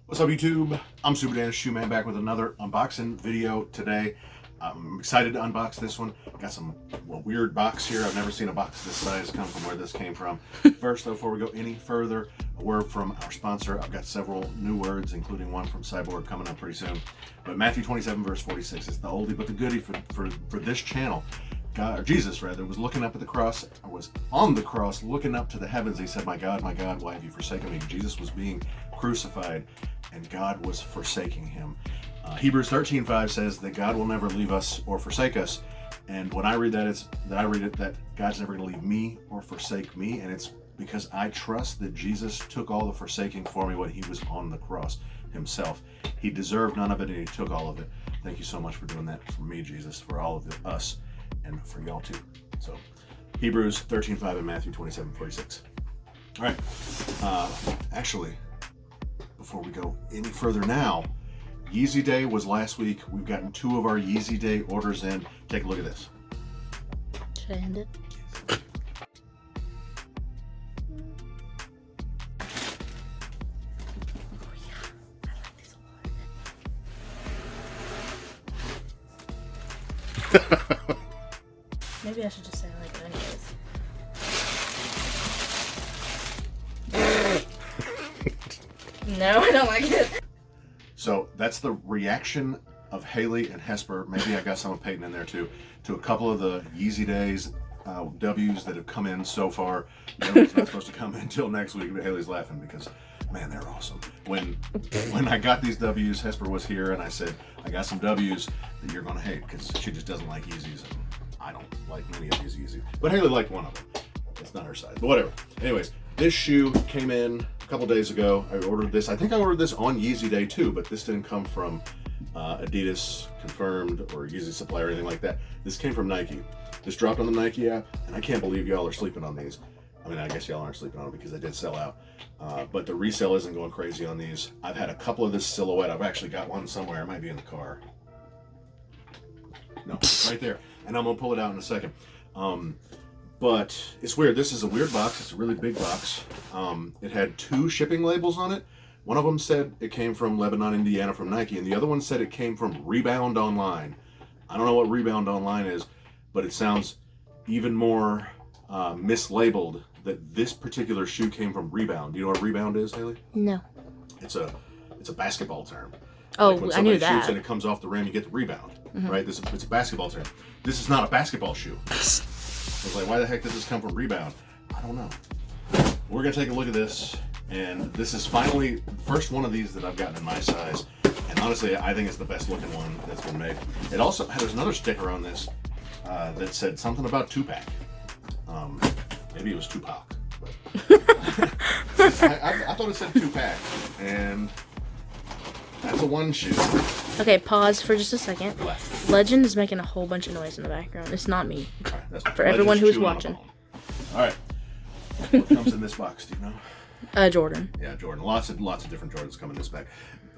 What's up, YouTube? I'm Super Dan Shoe Man, back with another unboxing video today. I'm excited to unbox this one. Got some weird box here. I've never seen a box this size come from where this came from. First, though, before we go any further, a word from our sponsor. I've got several new words, including one from Cyborg coming up pretty soon. But Matthew 27, verse 46 is the oldie but the goodie for this channel. God, or Jesus rather, was looking up at the cross, or was on the cross looking up to the heavens. He said, my God, why have you forsaken me? Jesus was being crucified and God was forsaking him. Hebrews 13:5 says that God will never leave us or forsake us. And when I read that, that God's never going to leave me or forsake me. And it's because I trust that Jesus took all the forsaking for me when he was on the cross himself. He deserved none of it and he took all of it. Thank you so much for doing that for me, Jesus, for all of us. And for y'all too. So Hebrews 13:5 and Matthew 27:46. All right. Actually, before we go any further now, Yeezy Day was last week. We've gotten 2 of our Yeezy Day orders in. Take a look at this. Should I end it? Oh yeah, I like these a lot. Maybe I should just say I like it anyways. No, I don't like it. So that's the reaction of Haley and Hesper. Maybe I got some of Peyton in there too, to a couple of the Yeezy Days W's that have come in so far. It's not supposed to come in until next week, but Haley's laughing because, man, they're awesome. When I got these W's, Hesper was here and I said, I got some W's that you're going to hate because she just doesn't like Yeezys. And I don't like many of these Yeezys. But Haley liked one of them. It's not her size, but whatever. Anyways, this shoe came in a couple days ago. I ordered this. I think I ordered this on Yeezy Day too, but this didn't come from Adidas confirmed or Yeezy supply or anything like that. This came from Nike. This dropped on the Nike app, and I can't believe y'all are sleeping on these. I mean, I guess y'all aren't sleeping on them because they did sell out. But the resale isn't going crazy on these. I've had a couple of this silhouette. I've actually got one somewhere. It might be in the car. No, it's right there. And I'm going to pull it out in a second. But it's weird. This is a weird box. It's a really big box. It had 2 shipping labels on it. One of them said it came from Lebanon, Indiana from Nike, and the other one said it came from Rebound Online. I don't know what Rebound Online is, but it sounds even more mislabeled that this particular shoe came from Rebound. Do you know what Rebound is, Haley? No. It's a basketball term. Oh, like when I knew somebody shoots that. and it comes off the rim, you get the rebound, right? It's a basketball term. This is not a basketball shoe. I was like, why the heck did this come from Rebound? I don't know. We're going to take a look at this, and this is finally the first one of these that I've gotten in my size, and honestly, I think it's the best looking one that's been made. It also has another sticker on this that said something about Tupac. Maybe it was Tupac, but I thought it said Tupac, and that's a one shoe. Okay, pause for just a second. Left. Legend is making a whole bunch of noise in the background. It's not me. All right, that's For everyone who's watching. All right. What comes in this box? Do you know? Jordan. Yeah, Jordan. Lots of different Jordans come in this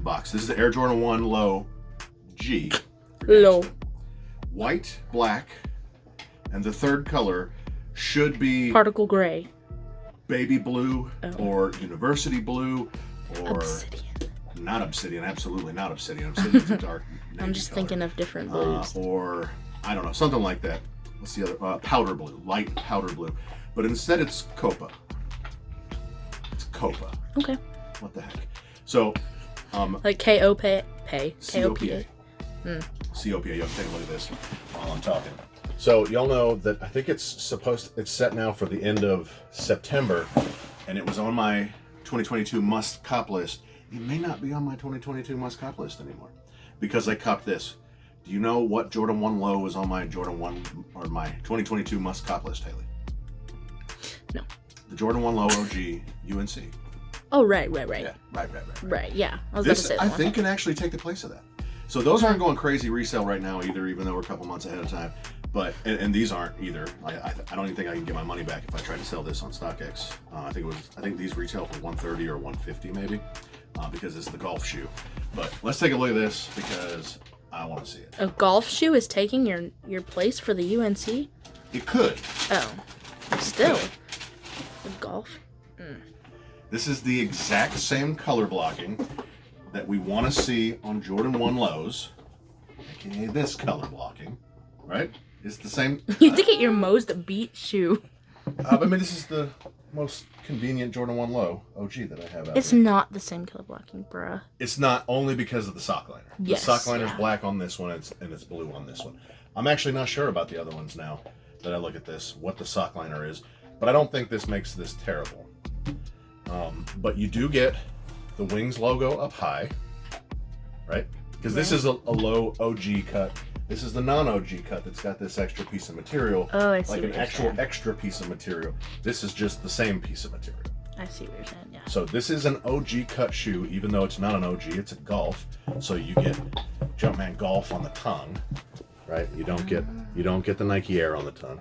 box. This is the Air Jordan 1 Low G. Low. White, black, and the third color should be Particle gray. baby blue or university blue or Obsidian. not obsidian. Absolutely not obsidian. Obsidian's a dark navy I'm just color. thinking of different blues. Or I don't know, something like that. What's the other? Powder blue, light powder blue. But instead, it's COPA. It's COPA. Okay. What the heck? So, Like K-O-P-A. COPA. COPA. Y'all take a look at this while I'm talking. So y'all know that I think it's set now for the end of September, and it was on my 2022 must cop list. It may not be on my 2022 must cop list anymore because I copped this. Do you know what Jordan 1 Low is on my Jordan 1 or my 2022 must cop list, Haley? No. The Jordan 1 Low OG UNC. Oh, right. Yeah, right. Right, yeah. I was about to This, say that I one. think, can actually take the place of that. So those aren't going crazy resale right now either, even though we're a couple months ahead of time. But and these aren't either. I don't even think I can get my money back if I try to sell this on StockX. I think these retail for $130 or $150 maybe, because it's the golf shoe. But let's take a look at this because I want to see it. A golf shoe is taking your place for the UNC? It could. Oh. Still. A golf? This is the exact same color blocking. that we want to see on Jordan 1 lows, aka this color blocking, right? It's the same. You think it your most beat shoe? I mean, this is the most convenient Jordan 1 low OG that I have out It's here. not the same color blocking, bruh. It's not, only because of the sock liner. Yes, the sock liner's yeah. black on this one, and it's blue on this one. I'm actually not sure about the other ones now that I look at this, what the sock liner is, but I don't think this makes this terrible. But you do get the Wings logo up high, right? Because this is a low OG cut. This is the non-OG cut that's got this extra piece of material. Oh, I see like what an you're actual saying. extra piece of material. This is just the same piece of material. I see what you're saying, yeah. So this is an OG cut shoe, even though it's not an OG, it's a golf. So you get Jumpman Golf on the tongue, right? You don't get the Nike Air on the tongue.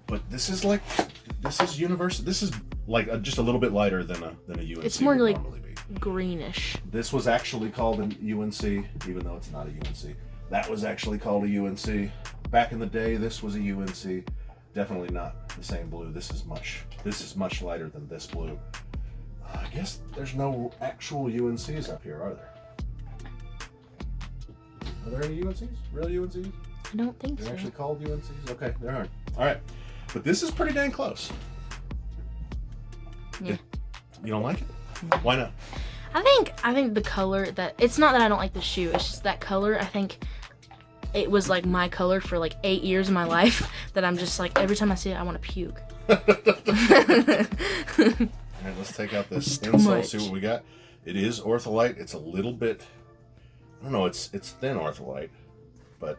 But this is universal. This is like just a little bit lighter than a UNC. It's more would like normally be. greenish. This was actually called an UNC, even though it's not a UNC. That was actually called a UNC. Back in the day, this was a UNC. Definitely not the same blue. This is much lighter than this blue. I guess there's no actual UNCs up here, are there? Are there any UNCs? Real UNCs? I don't think They're so. actually called UNCs? Okay, there aren't. All right. But this is pretty dang close. Yeah. You don't like it? Why not? I think the color that it's not that I don't like the shoe. It's just that color. I think it was like my color for like 8 years of my life that I'm just like every time I see it I want to puke. All right, let's take out this Too insole, much. see what we got. It is ortholite. It's a little bit, I don't know, it's thin ortholite, but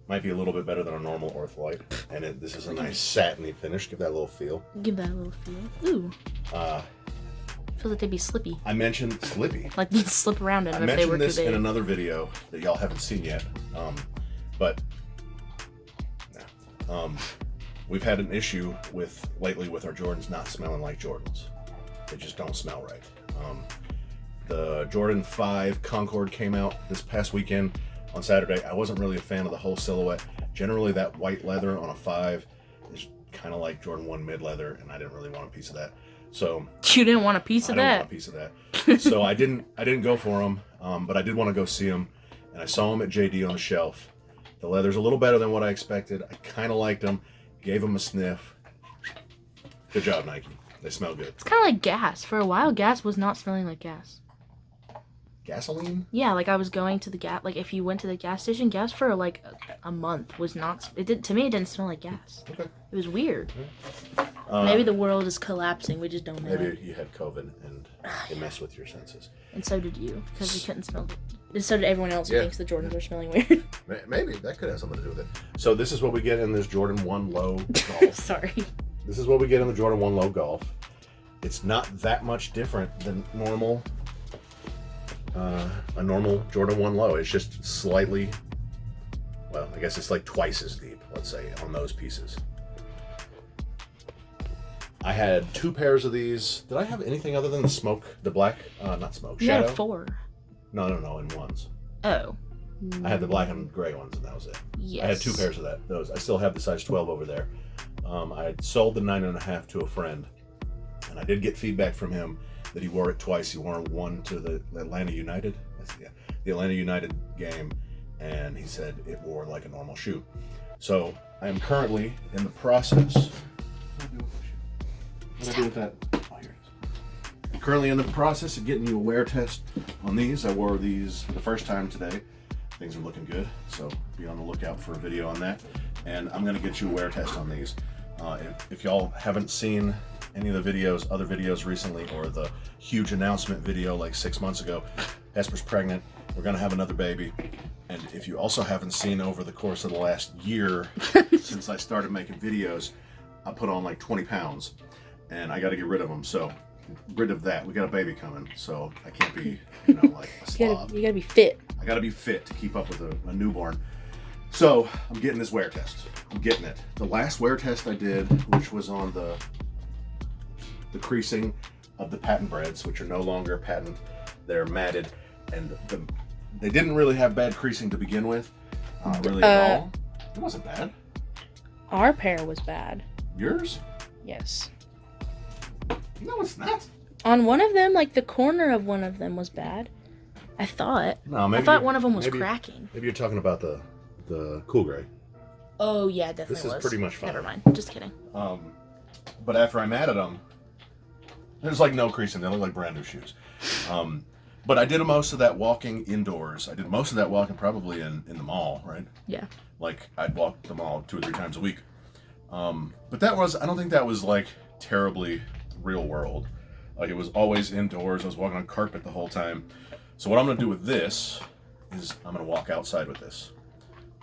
might be a little bit better than a normal ortholite. And this is a nice satiny finish. Give that a little feel. Give that a little feel. Ooh. Feels like they'd be slippy. I mentioned slippy. Like you'd slip around in I them if they were mentioned too this big. in another video that y'all haven't seen yet, but we've had an issue lately with our Jordans not smelling like Jordans. They just don't smell right. The Jordan 5 Concord came out this past weekend on Saturday. I wasn't really a fan of the whole silhouette. Generally, that white leather on a 5 is kind of like Jordan 1 mid leather, and I didn't really want a piece of that. So You didn't want a piece I of don't that. want a piece of that. So I didn't go for them, but I did want to go see them, and I saw them at JD on the shelf. The leather's a little better than what I expected. I kind of liked them. Gave them a sniff. Good job, Nike. They smell good. It's kind of like gas. For a while, gas was not smelling like gas. Gasoline? Yeah, like I was going to the gas. Like if you went to the gas station, gas for like a month was not. It did to me. It didn't smell like gas. Okay. It was weird. Uh, Maybe the world is collapsing. We just don't know. Maybe you had COVID and it messed with your senses. And so did you, because you couldn't smell. And so did everyone else who Yeah. thinks the Jordans are smelling weird. Maybe that could have something to do with it. So this is what we get in this Jordan 1 Low Golf. Sorry. This is what we get in the Jordan 1 Low Golf. It's not that much different than normal. A normal Jordan 1 Low. It's just slightly, well, I guess it's like twice as deep, let's say, on those pieces. I had 2 pairs of these. Did I have anything other than the black, not smoke, You shadow? had 4. No, in ones. Oh. I had the black and gray ones, and that was it. Yes. I had 2 pairs of those. I still have the size 12 over there. I had sold the 9.5 to a friend, and I did get feedback from him that he wore it twice. He wore one to the Atlanta United. The Atlanta United game, and he said it wore like a normal shoe. So I am currently in the process. What do I do with that? Oh, here it is. I'm currently in the process of getting you a wear test on these. I wore these for the first time today. Things are looking good, so be on the lookout for a video on that. And I'm gonna get you a wear test on these. If y'all haven't seen any of the other videos recently, or the huge announcement video like 6 months ago, Hesper's pregnant, we're gonna have another baby. And if you also haven't seen over the course of the last year, since I started making videos, I put on like 20 pounds, and I gotta get rid of them. So, rid of that. We got a baby coming, so I can't be, like a slob. You gotta be fit. I gotta be fit to keep up with a newborn. So I'm getting this wear test. I'm getting it. The last wear test I did, which was on the creasing of the patent breads, which are no longer patent. They're matted, and they didn't really have bad creasing to begin with, really at all. It wasn't bad. Our pair was bad. Yours? Yes. No, it's not. On one of them, like the corner of one of them was bad. I thought. No, maybe I thought one of them was cracking. Maybe you're talking about the cool gray. Oh yeah, definitely. This is pretty much fine. Never mind. Just kidding. But after I'm at them, there's like no creasing. They look like brand new shoes. But I did most of that walking indoors. I did most of that walking probably in the mall, right? Yeah. Like I'd walk the mall 2 or 3 times a week. But I don't think that was like terribly real world. Like it was always indoors. I was walking on carpet the whole time. So what I'm gonna do with this is I'm gonna walk outside with this.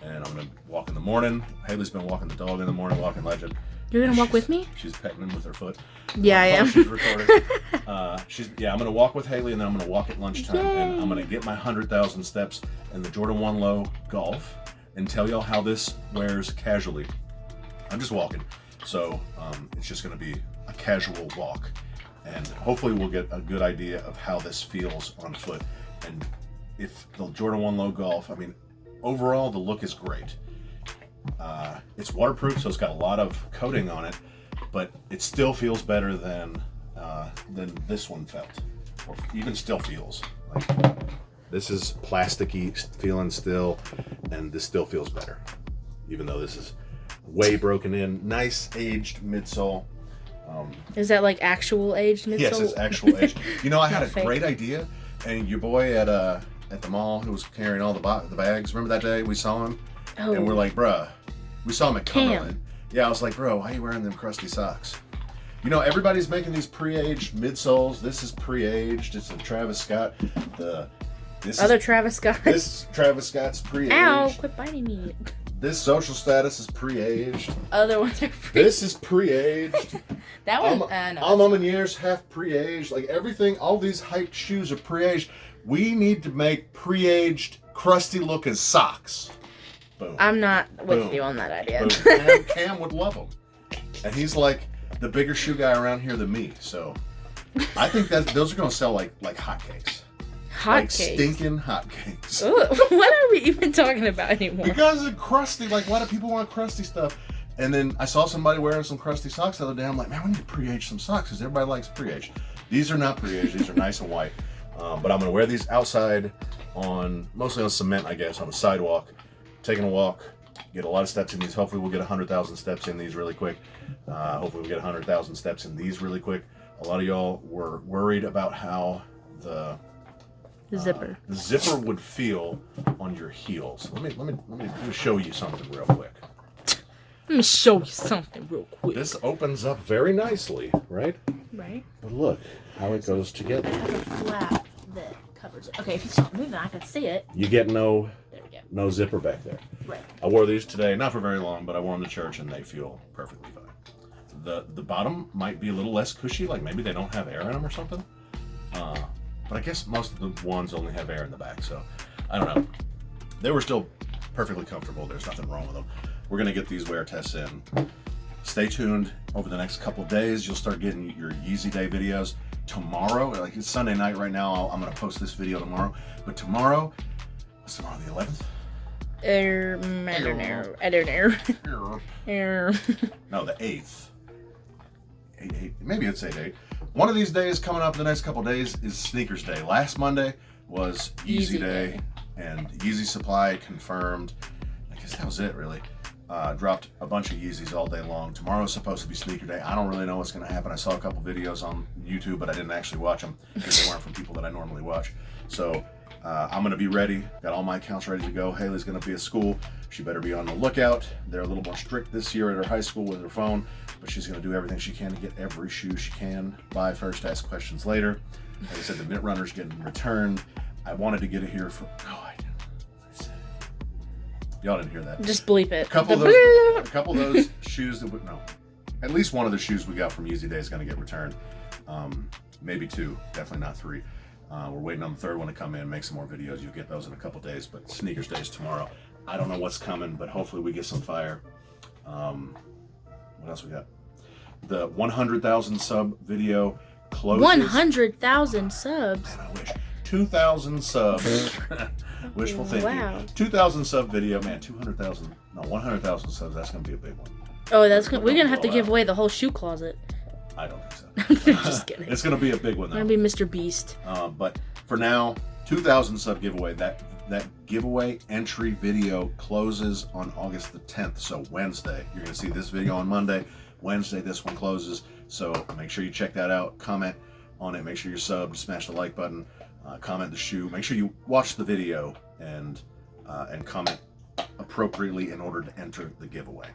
And I'm gonna walk in the morning. Haley's been walking the dog in the morning, walking Legend. You're gonna walk with me? She's petting him with her foot. Yeah, I am. She's recording. I'm gonna walk with Haley, and then I'm gonna walk at lunchtime, and I'm gonna get my 100,000 steps in the Jordan 1 Low Golf, and tell y'all how this wears casually. I'm just walking, so it's just gonna be a casual walk, and hopefully we'll get a good idea of how this feels on foot, and if the Jordan 1 Low Golf, I mean, overall the look is great. It's waterproof, so it's got a lot of coating on it, but it still feels better than this one felt, or even still feels. Like, this is plasticky feeling still, and this still feels better, even though this is way broken in. Nice aged midsole. Is that like actual aged midsole? Yes, it's actual aged. You know, I had a great idea, and your boy at the mall who was carrying all the bags. Remember that day we saw him? Oh. And we're like, bruh, we saw him at Cam. Cumberland. Yeah, I was like, bro, why are you wearing them crusty socks? You know, everybody's making these pre-aged midsoles. This is pre-aged. It's a Travis Scott. Travis Scott. This Travis Scott's pre-aged. Ow, quit biting me. This social status is pre-aged. Other ones are pre. This is pre-aged. That one, no. Almamaniers half pre-aged. Like everything, all these hyped shoes are pre-aged. We need to make pre-aged, crusty-looking socks. Boom. I'm not with you on that idea. Cam would love them. And he's like the bigger shoe guy around here than me. So I think that those are going to sell like hotcakes. Stinking hotcakes. What are we even talking about anymore? Because it's crusty. Like, why do people want crusty stuff? And then I saw somebody wearing some crusty socks the other day. I'm like, man, we need to pre-age some socks because everybody likes pre-age. These are not pre-aged. These are nice and white. But I'm going to wear these outside mostly on cement, I guess, on the sidewalk. Taking a walk, get a lot of steps in these. Hopefully we'll get 100,000 steps in these really quick. Hopefully we'll get 100,000 steps in these really quick. A lot of y'all were worried about how the zipper would feel on your heels. Let me show you something real quick. Let me show you something real quick. This opens up very nicely, right? Right. But look how it goes together. It has a flap that covers it. Okay, if you stop moving, I can see it. You get no zipper back there. Right. I wore these today, not for very long, but I wore them to church and they feel perfectly fine. The bottom might be a little less cushy, like maybe they don't have air in them or something. But I guess most of the ones only have air in the back, so I don't know. They were still perfectly comfortable. There's nothing wrong with them. We're gonna get these wear tests in. Stay tuned. Over the next couple of days, you'll start getting your Yeezy Day videos. Tomorrow, like it's Sunday night right now, I'm gonna post this video tomorrow. But tomorrow, what's tomorrow, the 11th? I don't know. No, the 8th. 8/8. Maybe it's 8/8. One of these days coming up the next couple of days is Sneakers Day. Last Monday was Yeezy Day, and Yeezy supply confirmed. I guess that was it, really. Dropped a bunch of Yeezys all day long. Tomorrow's supposed to be Sneaker Day. I don't really know what's going to happen. I saw a couple videos on YouTube, but I didn't actually watch them because they weren't from people that I normally watch. So I'm going to be ready. Got all my accounts ready to go. Haley's going to be at school. She better be on the lookout. They're a little more strict this year at her high school with her phone, but she's going to do everything she can to get every shoe she can. Buy first, ask questions later. Like I said, the Knit Runner's getting returned. I wanted to get it here for... I said it. Y'all didn't hear that. Just bleep it. A couple of those shoes that would... No. At least one of the shoes we got from Yeezy Day is going to get returned. Maybe 2. Definitely not 3. We're waiting on the 3rd one to come in, make some more videos. You'll get those in a couple days, but Sneakers Day is tomorrow. I don't know what's coming, but hopefully we get some fire. What else we got? The 100,000 sub video closes. 100,000 subs? Man, I wish. 2,000 subs. Wishful thinking. Wow. 2,000 sub video. Man, 200,000. No, 100,000 subs. That's going to be a big one. Oh, we're going to have to give away the whole shoe closet. I don't think so. Just kidding. It's gonna be a big one though. Gonna be Mr. Beast. But for now, 2,000 sub giveaway. That giveaway entry video closes on August the 10th. So Wednesday. You're gonna see this video on Monday. Wednesday, this one closes. So make sure you check that out. Comment on it. Make sure you're subbed. Smash the like button. Comment the shoe. Make sure you watch the video and comment appropriately in order to enter the giveaway.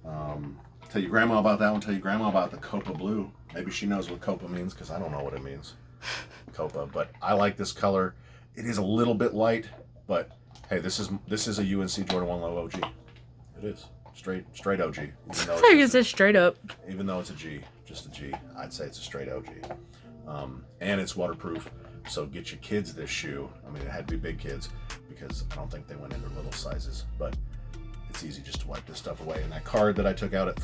Tell your grandma about that one. Tell your grandma about the COPA blue. Maybe she knows what COPA means, because I don't know what it means. COPA, but I like this color. It is a little bit light, but hey, this is a UNC Jordan 1 Low OG. It is straight OG. Even though I thought you were gonna say straight up. Even though it's a G, just a G, I'd say it's a straight OG. And it's waterproof, so get your kids this shoe. I mean, it had to be big kids because I don't think they went into little sizes, but it's easy just to wipe this stuff away. And that card that I took out at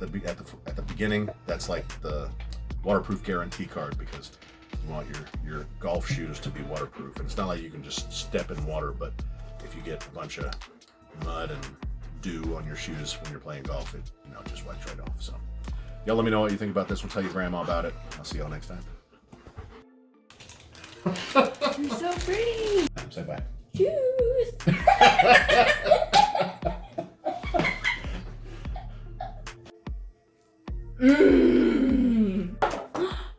the beginning, that's like the waterproof guarantee card, because you want your golf shoes to be waterproof. And it's not like you can just step in water, but if you get a bunch of mud and dew on your shoes when you're playing golf, it just wipes right off. So y'all let me know what you think about this one. Tell your grandma about it. I'll see y'all next time. You're so pretty. Say bye. Choose.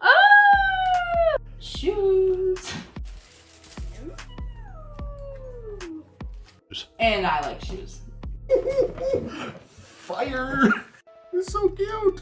Ah! Shoes. And I like shoes. Fire! It's so cute.